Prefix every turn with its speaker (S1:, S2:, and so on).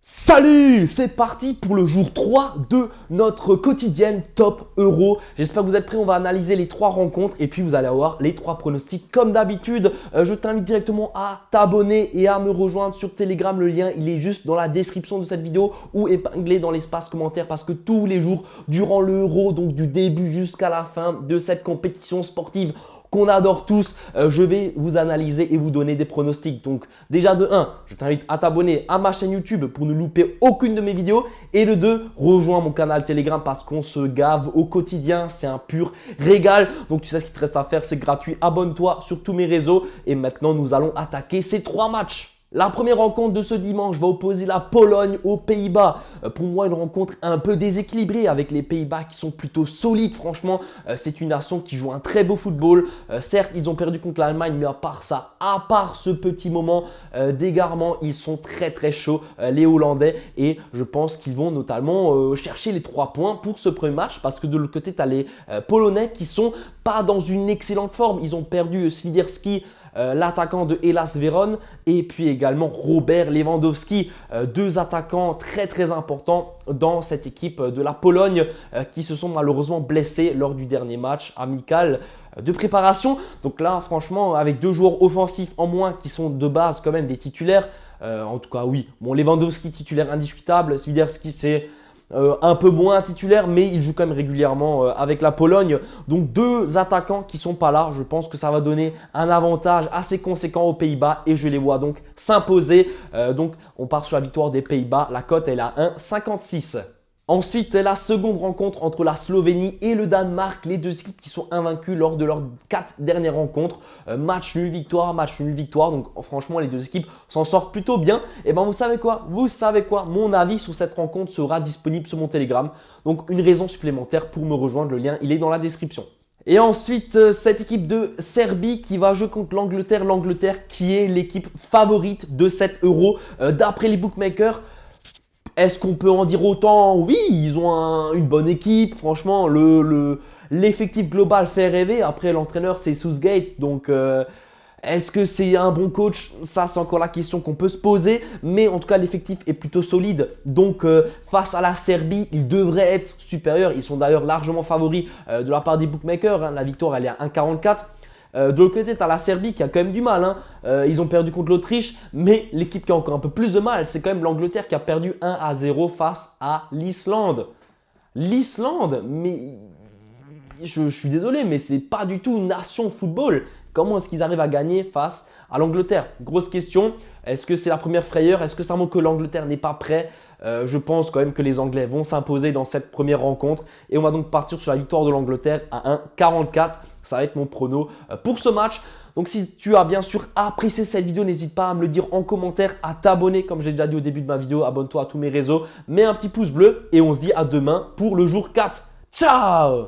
S1: Salut, c'est parti pour le jour 3 de notre quotidienne Top Euro. J'espère que vous êtes prêts, on va analyser les 3 rencontres et puis vous allez avoir les 3 pronostics comme d'habitude. Je t'invite directement à t'abonner et à me rejoindre sur Telegram. Le lien, il est juste dans la description de cette vidéo ou épinglé dans l'espace commentaire parce que tous les jours, durant l'Euro, donc du début jusqu'à la fin de cette compétition sportive, qu'on adore tous, je vais vous analyser et vous donner des pronostics. Donc déjà de 1, je t'invite à t'abonner à ma chaîne YouTube pour ne louper aucune de mes vidéos. Et de 2, rejoins mon canal Telegram parce qu'on se gave au quotidien. C'est un pur régal. Donc tu sais ce qu'il te reste à faire, c'est gratuit. Abonne-toi sur tous mes réseaux. Et maintenant, nous allons attaquer ces 3 matchs. La première rencontre de ce dimanche va opposer la Pologne aux Pays-Bas. Pour moi, une rencontre un peu déséquilibrée avec les Pays-Bas qui sont plutôt solides. Franchement, c'est une nation qui joue un très beau football. Certes, ils ont perdu contre l'Allemagne, mais à part ça, à part ce petit moment d'égarement, ils sont très très chauds, les Hollandais. Et je pense qu'ils vont notamment chercher les 3 points pour ce premier match parce que de l'autre côté, tu as les Polonais qui sont pas dans une excellente forme. Ils ont perdu Swiderski, l'attaquant de Hellas Vérone, et puis également Robert Lewandowski, 2 attaquants très très importants dans cette équipe de la Pologne qui se sont malheureusement blessés lors du dernier match amical de préparation. Donc là, franchement, avec 2 joueurs offensifs en moins qui sont de base quand même des titulaires, en tout cas oui, bon, Lewandowski titulaire indiscutable, Swiderski c'est un peu moins titulaire, mais il joue quand même régulièrement avec la Pologne. Donc 2 attaquants qui sont pas là. Je pense que ça va donner un avantage assez conséquent aux Pays-Bas et je les vois donc s'imposer. Donc on part sur la victoire des Pays-Bas. La cote est à 1,56. Ensuite, la seconde rencontre entre la Slovénie et le Danemark, les 2 équipes qui sont invaincues lors de leurs 4 dernières rencontres. Match nul, victoire, match nul, victoire. Donc franchement, les 2 équipes s'en sortent plutôt bien. Et ben vous savez quoi? Mon avis sur cette rencontre sera disponible sur mon Telegram. Donc une raison supplémentaire pour me rejoindre, le lien il est dans la description. Et ensuite, cette équipe de Serbie qui va jouer contre l'Angleterre. L'Angleterre qui est l'équipe favorite de cet Euro d'après les bookmakers. Est-ce qu'on peut en dire autant? Oui, ils ont une bonne équipe. Franchement, l'effectif global fait rêver. Après, l'entraîneur, c'est Southgate. Donc, est-ce que c'est un bon coach? Ça, c'est encore la question qu'on peut se poser. Mais en tout cas, l'effectif est plutôt solide. Donc, face à la Serbie, ils devraient être supérieurs. Ils sont d'ailleurs largement favoris de la part des bookmakers. La victoire, elle est à 1,44. De l'autre côté, tu as la Serbie qui a quand même du mal. Ils ont perdu contre l'Autriche, mais l'équipe qui a encore un peu plus de mal, c'est quand même l'Angleterre qui a perdu 1-0 face à l'Islande. L'Islande, mais je suis désolé, mais c'est pas du tout une nation football. Comment est-ce qu'ils arrivent à gagner face à l'Angleterre? Grosse question. Est-ce que c'est la première frayeur? Est-ce que ça montre que l'Angleterre n'est pas prêt? Je pense quand même que les Anglais vont s'imposer dans cette première rencontre. Et on va donc partir sur la victoire de l'Angleterre à 1,44. Ça va être mon prono pour ce match. Donc si tu as bien sûr apprécié cette vidéo, n'hésite pas à me le dire en commentaire, à t'abonner comme j'ai déjà dit au début de ma vidéo. Abonne-toi à tous mes réseaux, mets un petit pouce bleu et on se dit à demain pour le jour 4. Ciao!